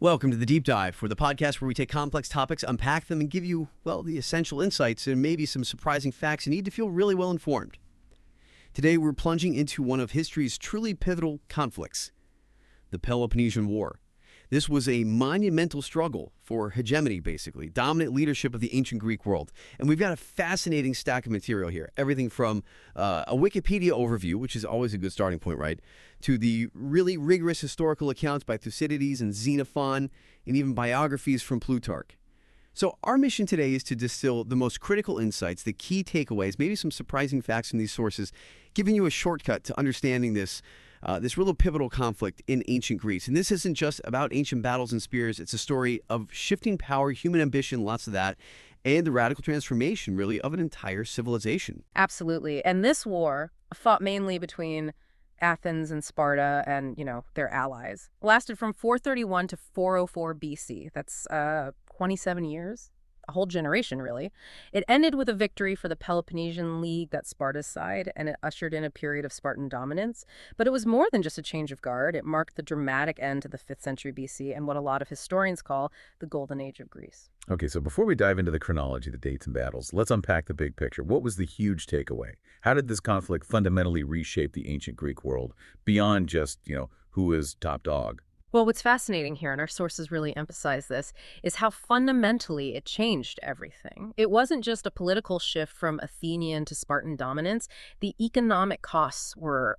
Welcome to The Deep Dive, for the podcast where we take complex topics, unpack them, and give you, well, the essential insights and maybe some surprising facts you need to feel really well informed. Today, we're plunging into one of history's truly pivotal conflicts, the Peloponnesian War. This was a monumental struggle for hegemony, basically, dominant leadership of the ancient Greek world. And we've got a fascinating stack of material here. Everything from a Wikipedia overview, which is always a good starting point, right, to the really rigorous historical accounts by Thucydides and Xenophon, and even biographies from Plutarch. So our mission today is to distill the most critical insights, the key takeaways, maybe some surprising facts from these sources, giving you a shortcut to understanding this real pivotal conflict in ancient Greece. And this isn't just about ancient battles and spears. It's a story of shifting power, human ambition, lots of that, and the radical transformation, really, of an entire civilization. Absolutely. And this war, fought mainly between Athens and Sparta and, their allies, lasted from 431 to 404 BC. That's 27 years. A whole generation, really. It ended with a victory for the Peloponnesian League, that's Sparta's side, and it ushered in a period of Spartan dominance. But it was more than just a change of guard. It marked the dramatic end to the 5th century BC and what a lot of historians call the Golden Age of Greece. Okay, so before we dive into the chronology, the dates and battles, let's unpack the big picture. What was the huge takeaway? How did this conflict fundamentally reshape the ancient Greek world beyond just, who is top dog? Well, what's fascinating here, and our sources really emphasize this, is how fundamentally it changed everything. It wasn't just a political shift from Athenian to Spartan dominance. The economic costs were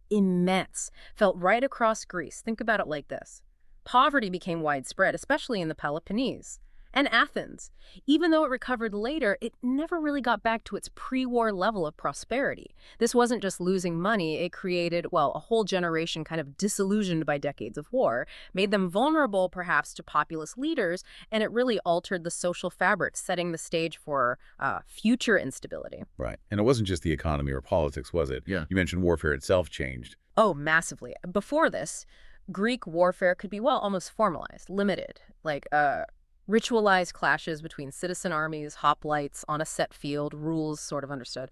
immense, felt right across Greece. Think about it like this. Poverty became widespread, especially in the Peloponnese. And Athens, even though it recovered later, it never really got back to its pre-war level of prosperity. This wasn't just losing money. It created, a whole generation kind of disillusioned by decades of war, made them vulnerable perhaps to populist leaders, and it really altered the social fabric, setting the stage for future instability. Right. And it wasn't just the economy or politics, was it? Yeah. You mentioned warfare itself changed. Oh, massively. Before this, Greek warfare could be, almost formalized, limited, ritualized clashes between citizen armies, hoplites on a set field, rules sort of understood.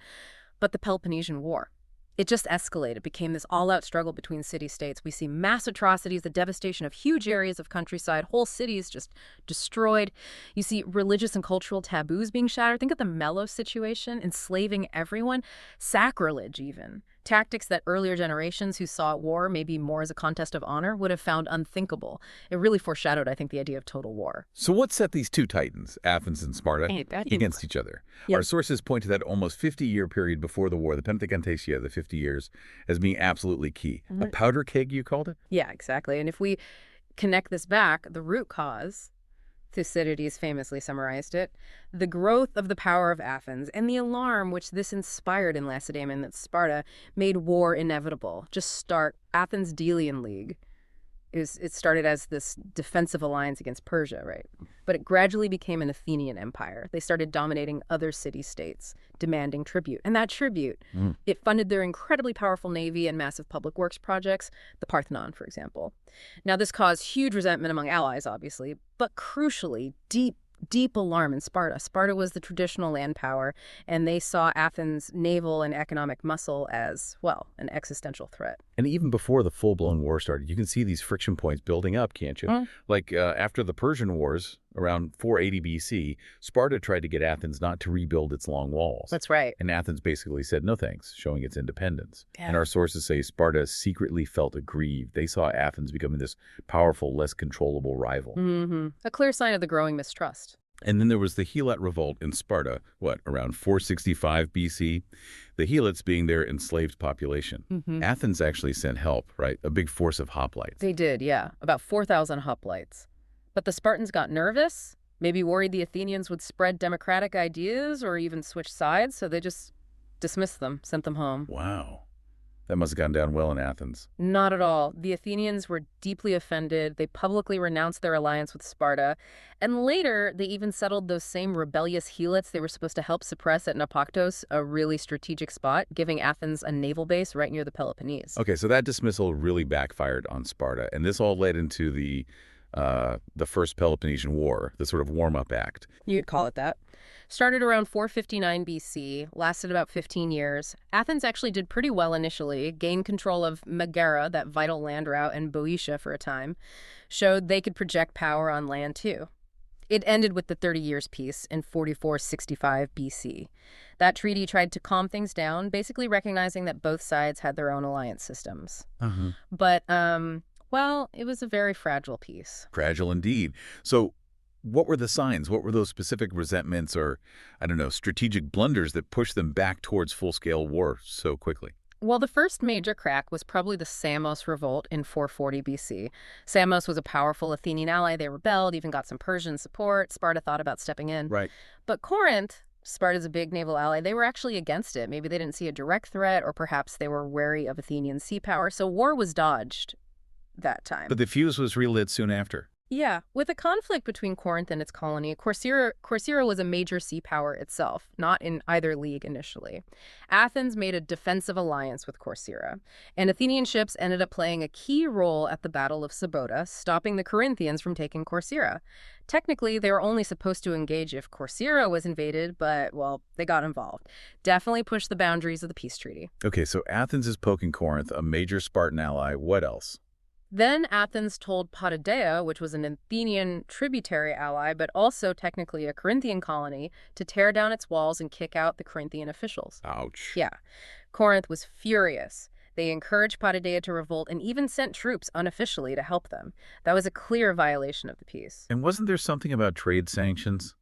But the Peloponnesian War, it just escalated, became this all-out struggle between city-states. We see mass atrocities, the devastation of huge areas of countryside, whole cities just destroyed. You see religious and cultural taboos being shattered. Think of the Melos situation, enslaving everyone, sacrilege even. Tactics that earlier generations who saw war maybe more as a contest of honor would have found unthinkable. It really foreshadowed, I think, the idea of total war. So what set these two titans, Athens and Sparta, against each other? Yep. Our sources point to that almost 50-year period before the war, the Pentecontasia, the 50 years, as being absolutely key. A powder keg, you called it? Yeah, exactly. And if we connect this back, the root cause, Thucydides famously summarized it, the growth of the power of Athens and the alarm which this inspired in Lacedaemon that Sparta made war inevitable. Just start Athens' Delian League. It started as this defensive alliance against Persia, right? But it gradually became an Athenian empire. They started dominating other city-states, demanding tribute. And that tribute, it funded their incredibly powerful navy and massive public works projects, the Parthenon, for example. Now, this caused huge resentment among allies, obviously, but crucially, deep alarm in Sparta. Sparta was the traditional land power, and they saw Athens' naval and economic muscle as, an existential threat. And even before the full-blown war started, you can see these friction points building up, can't you? After the Persian Wars, around 480 BC, Sparta tried to get Athens not to rebuild its long walls. That's right. And Athens basically said no thanks, showing its independence. Yeah. And our sources say Sparta secretly felt aggrieved. They saw Athens becoming this powerful, less controllable rival. A clear sign of the growing mistrust. And then there was the Helot revolt in Sparta, around 465 BC? The Helots being their enslaved population. Athens actually sent help, right? A big force of hoplites. They did, yeah. About 4,000 hoplites. But the Spartans got nervous, maybe worried the Athenians would spread democratic ideas or even switch sides, so they just dismissed them, sent them home. Wow. That must have gone down well in Athens. Not at all. The Athenians were deeply offended. They publicly renounced their alliance with Sparta. And later, they even settled those same rebellious Helots they were supposed to help suppress at Naupactos, a really strategic spot, giving Athens a naval base right near the Peloponnese. Okay, so that dismissal really backfired on Sparta, and this all led into the the First Peloponnesian War, the sort of warm-up act. You'd call it that. Started around 459 BC, lasted about 15 years. Athens actually did pretty well initially, gained control of Megara, that vital land route, and Boeotia for a time. Showed they could project power on land too. It ended with the 30 Years' Peace in 4465 BC. That treaty tried to calm things down, basically recognizing that both sides had their own alliance systems. But, well, it was a very fragile peace. Fragile indeed. So what were the signs? What were those specific resentments or, I don't know, strategic blunders that pushed them back towards full-scale war so quickly? Well, the first major crack was probably the Samos revolt in 440 BC. Samos was a powerful Athenian ally. They rebelled, even got some Persian support. Sparta thought about stepping in. Right. But Corinth, Sparta's a big naval ally, they were actually against it. Maybe they didn't see a direct threat, or perhaps they were wary of Athenian sea power. So war was dodged that time. But the fuse was relit soon after. Yeah, with a conflict between Corinth and its colony, Corcyra was a major sea power itself, not in either league initially. Athens made a defensive alliance with Corcyra, and Athenian ships ended up playing a key role at the Battle of Sabota, stopping the Corinthians from taking Corcyra. Technically, they were only supposed to engage if Corcyra was invaded, but, well, they got involved. Definitely pushed the boundaries of the peace treaty. Okay, so Athens is poking Corinth, a major Spartan ally. What else? Then Athens told Potidaea, which was an Athenian tributary ally, but also technically a Corinthian colony, to tear down its walls and kick out the Corinthian officials. Ouch. Yeah. Corinth was furious. They encouraged Potidaea to revolt and even sent troops unofficially to help them. That was a clear violation of the peace. And wasn't there something about trade sanctions?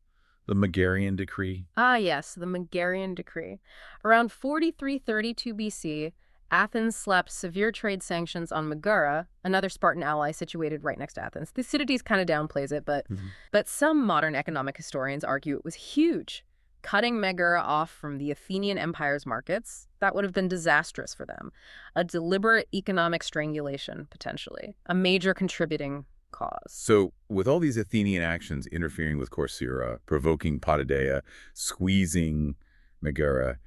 The Megarian decree? Ah, yes, the Megarian decree. Around 4332 BC, Athens slapped severe trade sanctions on Megara, another Spartan ally situated right next to Athens. Thucydides kind of downplays it, but some modern economic historians argue it was huge. Cutting Megara off from the Athenian Empire's markets, that would have been disastrous for them. A deliberate economic strangulation, potentially. A major contributing cause. So with all these Athenian actions interfering with Corcyra, provoking Potidaea, squeezing Megara,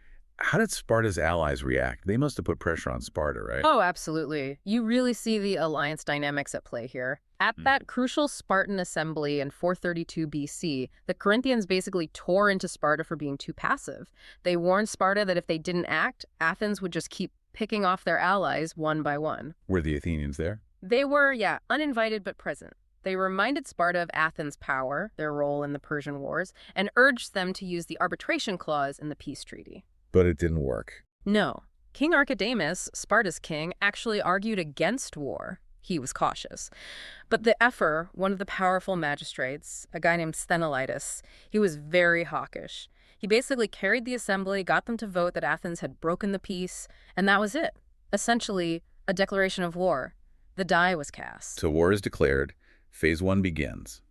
how did Sparta's allies react? They must have put pressure on Sparta, right? Oh, absolutely. You really see the alliance dynamics at play here. At that crucial Spartan assembly in 432 BC, the Corinthians basically tore into Sparta for being too passive. They warned Sparta that if they didn't act, Athens would just keep picking off their allies one by one. Were the Athenians there? They were, uninvited but present. They reminded Sparta of Athens' power, their role in the Persian Wars, and urged them to use the arbitration clause in the peace treaty. But it didn't work. No. King Archidamus, Sparta's king, actually argued against war. He was cautious. But the Ephor, one of the powerful magistrates, a guy named Sthenelaitis, he was very hawkish. He basically carried the assembly, got them to vote that Athens had broken the peace, and that was it. Essentially, a declaration of war. The die was cast. So war is declared. Phase 1 begins.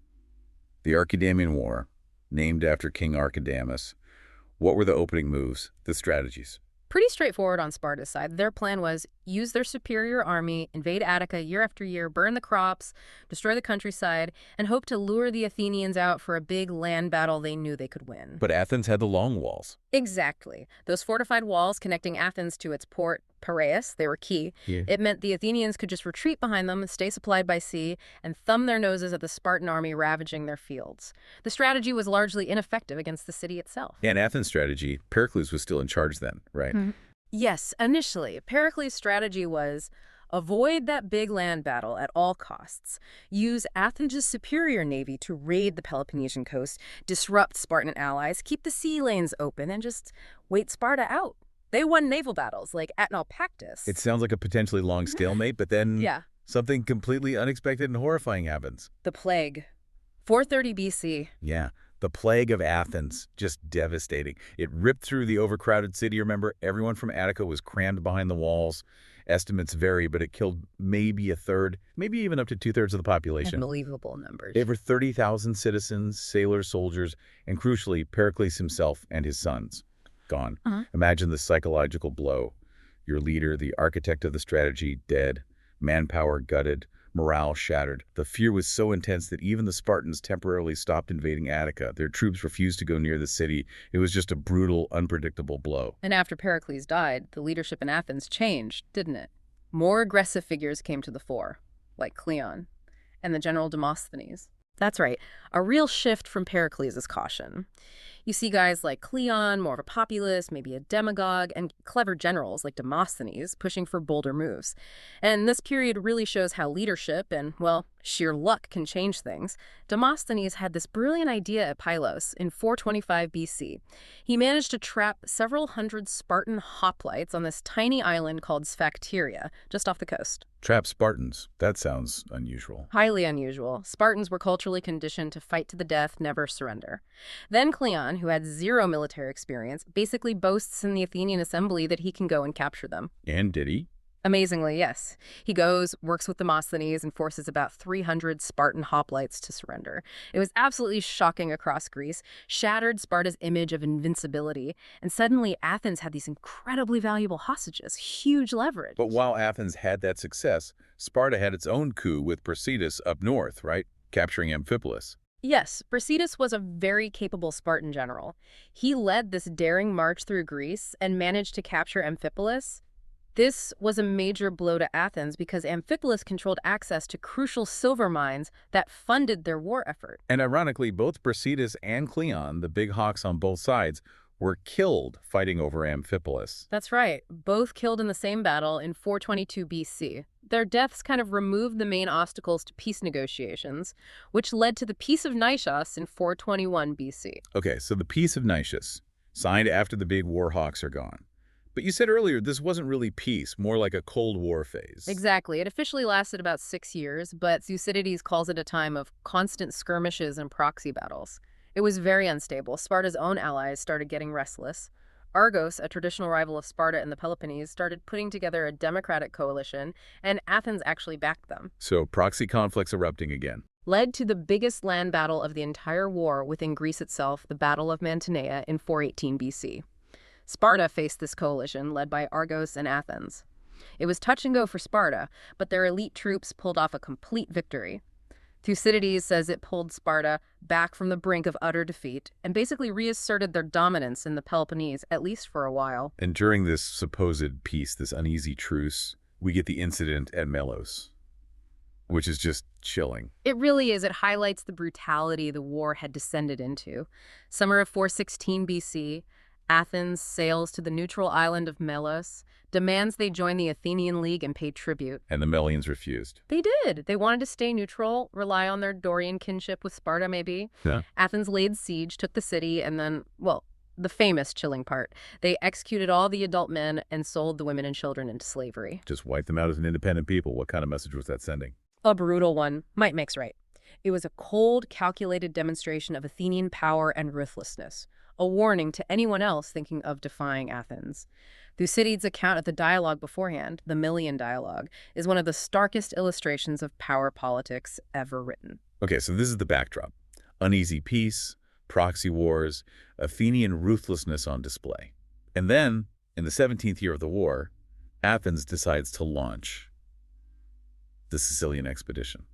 The Archidamian War, named after King Archidamus. What were the opening moves, the strategies? Pretty straightforward on Sparta's side. Their plan was use their superior army, invade Attica year after year, burn the crops, destroy the countryside, and hope to lure the Athenians out for a big land battle they knew they could win. But Athens had the long walls. Exactly. Those fortified walls connecting Athens to its port, Piraeus, they were key. Yeah. It meant the Athenians could just retreat behind them, stay supplied by sea, and thumb their noses at the Spartan army ravaging their fields. The strategy was largely ineffective against the city itself. And Athens' strategy, Pericles was still in charge then, right? Yes, initially. Pericles' strategy was avoid that big land battle at all costs, use Athens' superior navy to raid the Peloponnesian coast, disrupt Spartan allies, keep the sea lanes open, and just wait Sparta out. They won naval battles like at Naupactus. It sounds like a potentially long stalemate, but then something completely unexpected and horrifying happens. The plague. 430 BC. Yeah, the plague of Athens, just devastating. It ripped through the overcrowded city, remember? Everyone from Attica was crammed behind the walls. Estimates vary, but it killed maybe a third, maybe even up to two-thirds of the population. Unbelievable numbers. Over 30,000 citizens, sailors, soldiers, and crucially, Pericles himself and his sons. Gone. Imagine the psychological blow. Your leader, the architect of the strategy, dead. Manpower gutted. Morale shattered. The fear was so intense that even the Spartans temporarily stopped invading Attica. Their troops refused to go near the city. It was just a brutal, unpredictable blow. And after Pericles died, the leadership in Athens changed, didn't it? More aggressive figures came to the fore, like Cleon. and the general Demosthenes. That's right, a real shift from Pericles' caution. You see guys like Cleon, more of a populist, maybe a demagogue, and clever generals like Demosthenes pushing for bolder moves. And this period really shows how leadership and, well, sheer luck can change things. Demosthenes had this brilliant idea at Pylos in 425 BC. He managed to trap several hundred Spartan hoplites on this tiny island called Sphacteria, just off the coast. Trap Spartans. That sounds unusual. Highly unusual. Spartans were culturally conditioned to fight to the death, never surrender. Then Cleon, who had zero military experience, basically boasts in the Athenian assembly that he can go and capture them. And did he? Amazingly, yes. He goes, works with Demosthenes, and forces about 300 Spartan hoplites to surrender. It was absolutely shocking across Greece, shattered Sparta's image of invincibility, and suddenly Athens had these incredibly valuable hostages, huge leverage. But while Athens had that success, Sparta had its own coup with Brasidas up north, right? Capturing Amphipolis. Yes, Brasidas was a very capable Spartan general. He led this daring march through Greece and managed to capture Amphipolis. This was a major blow to Athens because Amphipolis controlled access to crucial silver mines that funded their war effort. And ironically, both Brasidas and Cleon, the big hawks on both sides, were killed fighting over Amphipolis. That's right, both killed in the same battle in 422 BC. Their deaths kind of removed the main obstacles to peace negotiations, which led to the Peace of Nisus in 421 BC. Okay, so the Peace of Nisus, signed after the big war hawks are gone. But you said earlier this wasn't really peace, more like a Cold War phase. Exactly. It officially lasted about 6 years, but Thucydides calls it a time of constant skirmishes and proxy battles. It was very unstable. Sparta's own allies started getting restless. Argos, a traditional rival of Sparta in the Peloponnese, started putting together a democratic coalition, and Athens actually backed them. So proxy conflicts erupting again. Led to the biggest land battle of the entire war within Greece itself, the Battle of Mantinea in 418 BC. Sparta faced this coalition led by Argos and Athens. It was touch and go for Sparta, but their elite troops pulled off a complete victory. Thucydides says it pulled Sparta back from the brink of utter defeat and basically reasserted their dominance in the Peloponnese, at least for a while. And during this supposed peace, this uneasy truce, we get the incident at Melos, which is just chilling. It really is. It highlights the brutality the war had descended into. Summer of 416 BC, Athens sails to the neutral island of Melos, demands they join the Athenian League and pay tribute. And the Melians refused. They did. They wanted to stay neutral, rely on their Dorian kinship with Sparta, maybe. Yeah. Athens laid siege, took the city, and then, well, the famous chilling part. They executed all the adult men and sold the women and children into slavery. Just wiped them out as an independent people. What kind of message was that sending? A brutal one. Might makes right. It was a cold, calculated demonstration of Athenian power and ruthlessness. A warning to anyone else thinking of defying Athens. Thucydides' account of the dialogue beforehand, the Melian dialogue, is one of the starkest illustrations of power politics ever written. Okay, so this is the backdrop. Uneasy peace, proxy wars, Athenian ruthlessness on display. And then, in the 17th year of the war, Athens decides to launch the Sicilian expedition.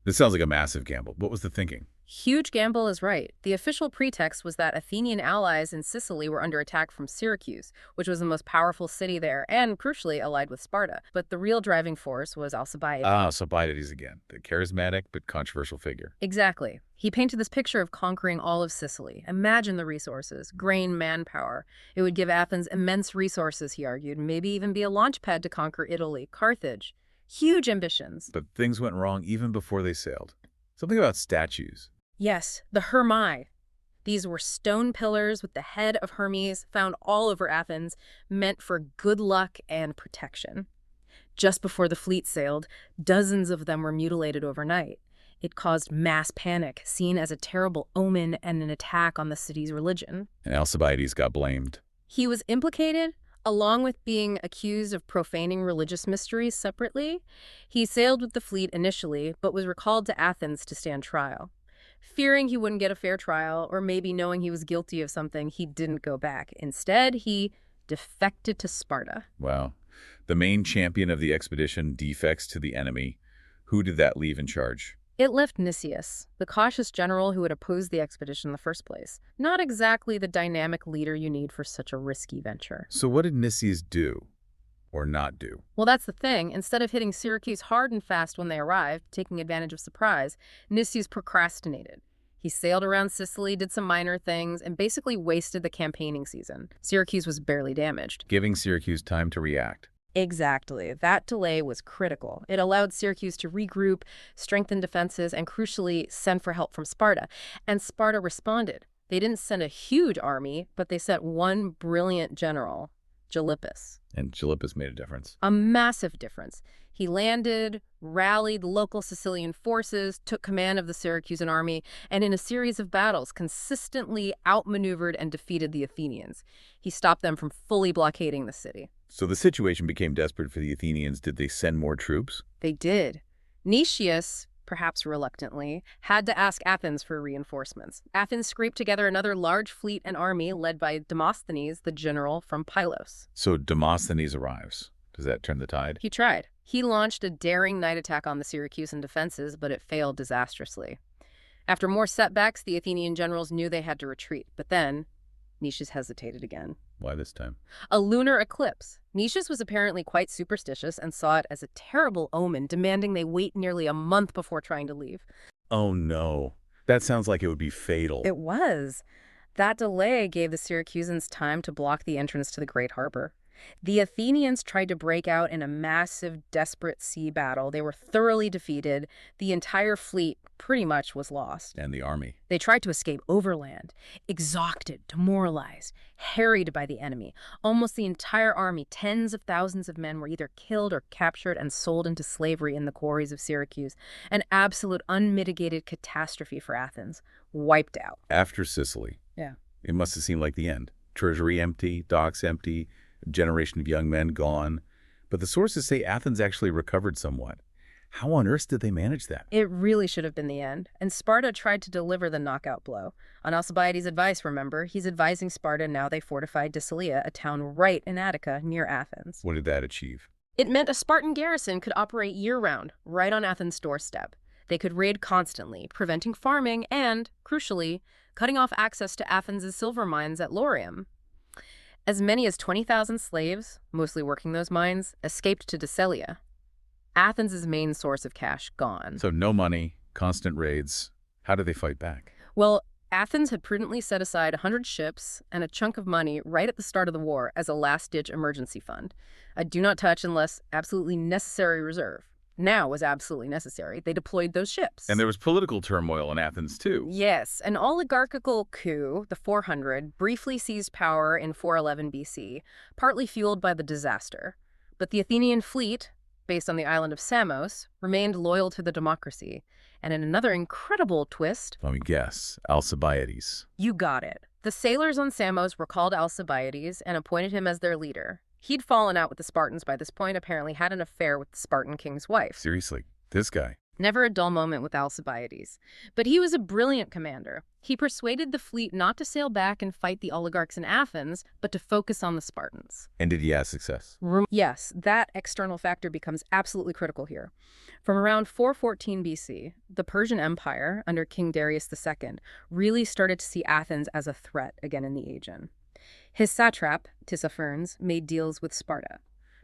This sounds like a massive gamble. What was the thinking? Huge gamble is right. The official pretext was that Athenian allies in Sicily were under attack from Syracuse, which was the most powerful city there and, crucially, allied with Sparta. But the real driving force was Alcibiades. Alcibiades again, the charismatic but controversial figure. Exactly. He painted this picture of conquering all of Sicily. Imagine the resources, grain, manpower. It would give Athens immense resources, he argued, maybe even be a launch pad to conquer Italy, Carthage. Huge ambitions. But things went wrong even before they sailed. Something about statues. Yes, the Hermae. These were stone pillars with the head of Hermes found all over Athens, meant for good luck and protection. Just before the fleet sailed, dozens of them were mutilated overnight. It caused mass panic, seen as a terrible omen and an attack on the city's religion. And Alcibiades got blamed. He was implicated, along with being accused of profaning religious mysteries separately. He sailed with the fleet initially, but was recalled to Athens to stand trial. Fearing he wouldn't get a fair trial, or maybe knowing he was guilty of something, he didn't go back. Instead, he defected to Sparta. Wow. The main champion of the expedition defects to the enemy. Who did that leave in charge? It left Nicias, the cautious general who had opposed the expedition in the first place. Not exactly the dynamic leader you need for such a risky venture. So what did Nicias do? or not do? Well, that's the thing. Instead of hitting Syracuse hard and fast when they arrived, taking advantage of surprise, Nicias procrastinated. He sailed around Sicily, did some minor things, and basically wasted the campaigning season. Syracuse was barely damaged. Giving Syracuse time to react. Exactly. That delay was critical. It allowed Syracuse to regroup, strengthen defenses, and crucially, send for help from Sparta. And Sparta responded. They didn't send a huge army, but they sent one brilliant general, Gylippus. And Gylippus made a difference. A massive difference. He landed, rallied local Sicilian forces, took command of the Syracusan army, and in a series of battles consistently outmaneuvered and defeated the Athenians. He stopped them from fully blockading the city. So the situation became desperate for the Athenians. Did they send more troops? They did. Nicias, perhaps reluctantly, had to ask Athens for reinforcements. Athens scraped together another large fleet and army led by Demosthenes, the general from Pylos. So Demosthenes arrives. Does that turn the tide? He tried. He launched a daring night attack on the Syracusan defenses, but it failed disastrously. After more setbacks, the Athenian generals knew they had to retreat. But then, Nicias hesitated again. Why this time? A lunar eclipse. Nicias was apparently quite superstitious and saw it as a terrible omen, demanding they wait nearly a month before trying to leave. Oh no. That sounds like it would be fatal. It was. That delay gave the Syracusans time to block the entrance to the Great Harbor. The Athenians tried to break out in a massive, desperate sea battle. They were thoroughly defeated. The entire fleet pretty much was lost. And the army. They tried to escape overland, exhausted, demoralized, harried by the enemy. Almost the entire army, tens of thousands of men, were either killed or captured and sold into slavery in the quarries of Syracuse. An absolute unmitigated catastrophe for Athens. Wiped out. After Sicily. Yeah. It must have seemed like the end. Treasury empty, docks empty, a generation of young men gone. But the sources say Athens actually recovered somewhat. How on earth did they manage that? It really should have been the end. And Sparta tried to deliver the knockout blow. On Alcibiades' advice, remember, he's advising Sparta now they fortified Decelia, a town right in Attica near Athens. What did that achieve? It meant a Spartan garrison could operate year-round, right on Athens' doorstep. They could raid constantly, preventing farming and, crucially, cutting off access to Athens' silver mines at Laurium. As many as 20,000 slaves, mostly working those mines, escaped to Decelia. Athens' main source of cash gone. So no money, constant raids. How did they fight back? Well, Athens had prudently set aside 100 ships and a chunk of money right at the start of the war as a last-ditch emergency fund. A do-not-touch unless absolutely necessary reserve. Now was absolutely necessary. They deployed those ships. And there was political turmoil in Athens, too. Yes, an oligarchical coup, the 400, briefly seized power in 411 BC, partly fueled by the disaster. But the Athenian fleet, based on the island of Samos, remained loyal to the democracy. And in another incredible twist... Let me guess. Alcibiades. You got it. The sailors on Samos recalled Alcibiades and appointed him as their leader. He'd fallen out with the Spartans by this point, apparently had an affair with the Spartan king's wife. Seriously, this guy. Never a dull moment with Alcibiades. But he was a brilliant commander. He persuaded the fleet not to sail back and fight the oligarchs in Athens, but to focus on the Spartans. And did he have success? Yes, that external factor becomes absolutely critical here. From around 414 BC, the Persian Empire, under King Darius II, really started to see Athens as a threat again in the Aegean. His satrap, Tissaphernes, made deals with Sparta.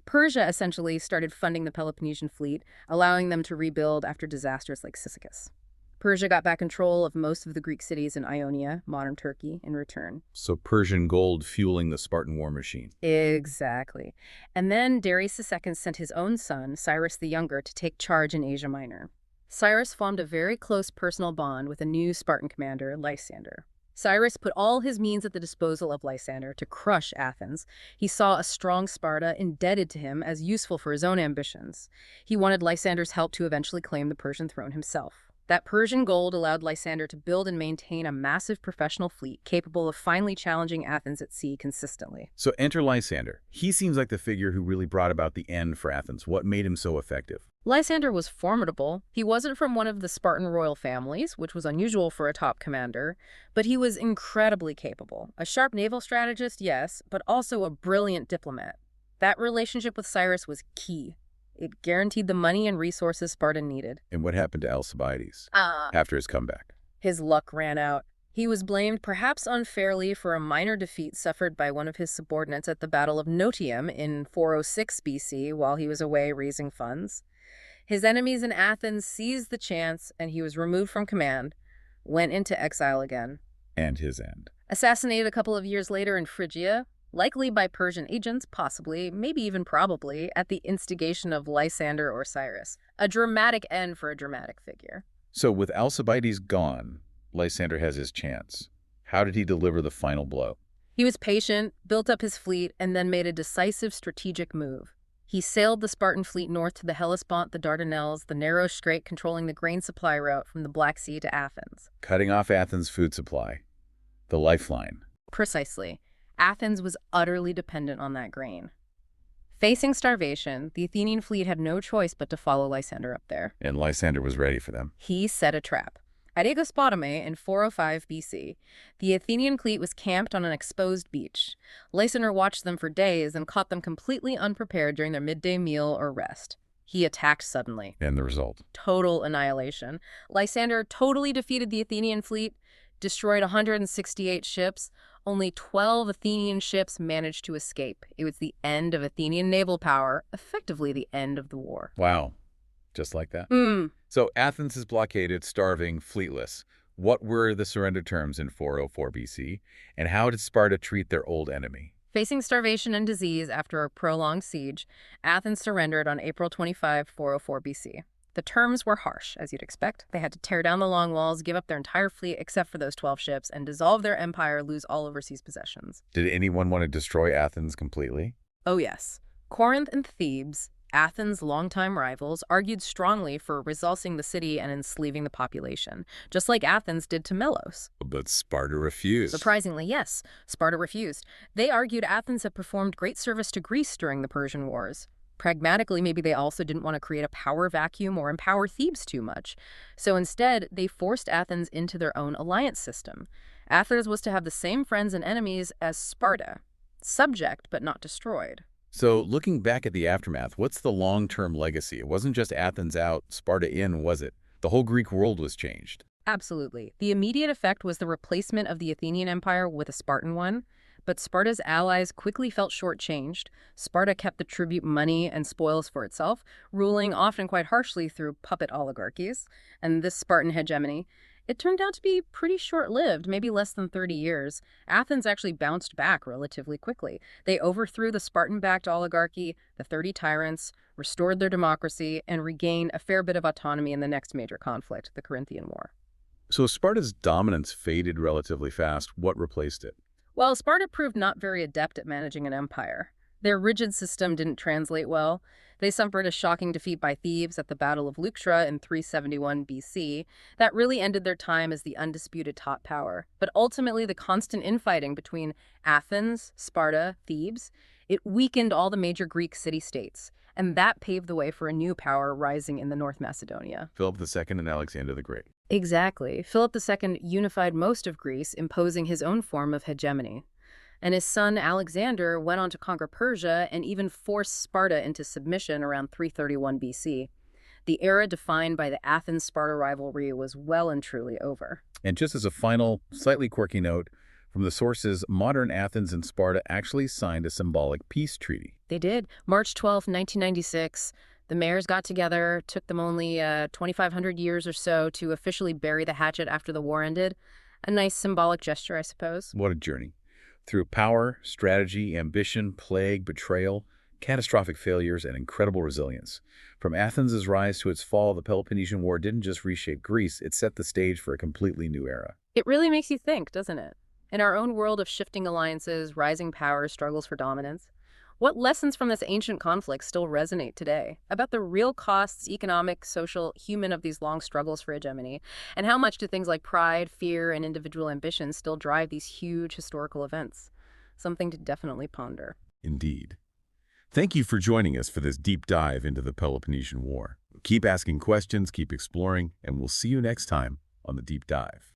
Persia essentially started funding the Peloponnesian fleet, allowing them to rebuild after disasters like Cyzicus. Persia got back control of most of the Greek cities in Ionia, modern Turkey, in return. So Persian gold fueling the Spartan war machine. Exactly. And then Darius II sent his own son, Cyrus the Younger, to take charge in Asia Minor. Cyrus formed a very close personal bond with a new Spartan commander, Lysander. Cyrus put all his means at the disposal of Lysander to crush Athens. He saw a strong Sparta indebted to him as useful for his own ambitions. He wanted Lysander's help to eventually claim the Persian throne himself. That Persian gold allowed Lysander to build and maintain a massive professional fleet capable of finally challenging Athens at sea consistently. So enter Lysander. He seems like the figure who really brought about the end for Athens. What made him so effective? Lysander was formidable. He wasn't from one of the Spartan royal families, which was unusual for a top commander, but he was incredibly capable. A sharp naval strategist, yes, but also a brilliant diplomat. That relationship with Cyrus was key. It guaranteed the money and resources Sparta needed. And what happened to Alcibiades after his comeback? His luck ran out. He was blamed, perhaps unfairly, for a minor defeat suffered by one of his subordinates at the Battle of Notium in 406 BC while he was away raising funds. His enemies in Athens seized the chance, and he was removed from command, went into exile again. And his end. Assassinated a couple of years later in Phrygia, likely by Persian agents, possibly, maybe even probably, at the instigation of Lysander or Cyrus. A dramatic end for a dramatic figure. So with Alcibiades gone, Lysander has his chance. How did he deliver the final blow? He was patient, built up his fleet, and then made a decisive strategic move. He sailed the Spartan fleet north to the Hellespont, the Dardanelles, the narrow strait controlling the grain supply route from the Black Sea to Athens. Cutting off Athens' food supply. The lifeline. Precisely. Athens was utterly dependent on that grain. Facing starvation, the Athenian fleet had no choice but to follow Lysander up there. And Lysander was ready for them. He set a trap. At Aegospotame in 405 BC, the Athenian fleet was camped on an exposed beach. Lysander watched them for days and caught them completely unprepared during their midday meal or rest. He attacked suddenly. And the result? Total annihilation. Lysander totally defeated the Athenian fleet, destroyed 168 ships. Only 12 Athenian ships managed to escape. It was the end of Athenian naval power, effectively the end of the war. Wow. Just like that? So Athens is blockaded, starving, fleetless. What were the surrender terms in 404 BC? And how did Sparta treat their old enemy? Facing starvation and disease after a prolonged siege, Athens surrendered on April 25, 404 BC. The terms were harsh, as you'd expect. They had to tear down the long walls, give up their entire fleet except for those 12 ships, and dissolve their empire, lose all overseas possessions. Did anyone want to destroy Athens completely? Oh, yes. Corinth and Thebes, Athens' longtime rivals, argued strongly for resulting the city and enslaving the population, just like Athens did to Melos. But Sparta refused. Surprisingly, yes, Sparta refused. They argued Athens had performed great service to Greece during the Persian Wars. Pragmatically, maybe they also didn't want to create a power vacuum or empower Thebes too much. So instead, they forced Athens into their own alliance system. Athens was to have the same friends and enemies as Sparta, subject but not destroyed. So looking back at the aftermath, what's the long-term legacy? It wasn't just Athens out, Sparta in, was it? The whole Greek world was changed. Absolutely. The immediate effect was the replacement of the Athenian Empire with a Spartan one. But Sparta's allies quickly felt shortchanged. Sparta kept the tribute money and spoils for itself, ruling often quite harshly through puppet oligarchies. And this Spartan hegemony, it turned out to be pretty short-lived, maybe less than 30 years. Athens actually bounced back relatively quickly. They overthrew the Spartan-backed oligarchy, the 30 tyrants, restored their democracy, and regained a fair bit of autonomy in the next major conflict, the Corinthian War. So Sparta's dominance faded relatively fast. What replaced it? Well, Sparta proved not very adept at managing an empire. Their rigid system didn't translate well. They suffered a shocking defeat by Thebes at the Battle of Leuctra in 371 BC. That really ended their time as the undisputed top power. But ultimately, the constant infighting between Athens, Sparta, Thebes, it weakened all the major Greek city-states. And that paved the way for a new power rising in the North Macedonia. Philip II and Alexander the Great. Exactly. Philip II unified most of Greece, imposing his own form of hegemony. And his son Alexander went on to conquer Persia and even force Sparta into submission around 331 BC. The era defined by the Athens-Sparta rivalry was well and truly over. And just as a final, slightly quirky note, from the sources, modern Athens and Sparta actually signed a symbolic peace treaty. They did. March 12, 1996, the mayors got together. Took them only 2,500 years or so to officially bury the hatchet after the war ended. A nice symbolic gesture, I suppose. What a journey. Through power, strategy, ambition, plague, betrayal, catastrophic failures, and incredible resilience. From Athens' rise to its fall, the Peloponnesian War didn't just reshape Greece, it set the stage for a completely new era. It really makes you think, doesn't it? In our own world of shifting alliances, rising power, struggles for dominance, what lessons from this ancient conflict still resonate today about the real costs, economic, social, human, of these long struggles for hegemony, and how much do things like pride, fear, and individual ambition still drive these huge historical events? Something to definitely ponder. Indeed. Thank you for joining us for this deep dive into the Peloponnesian War. Keep asking questions, keep exploring, and we'll see you next time on The Deep Dive.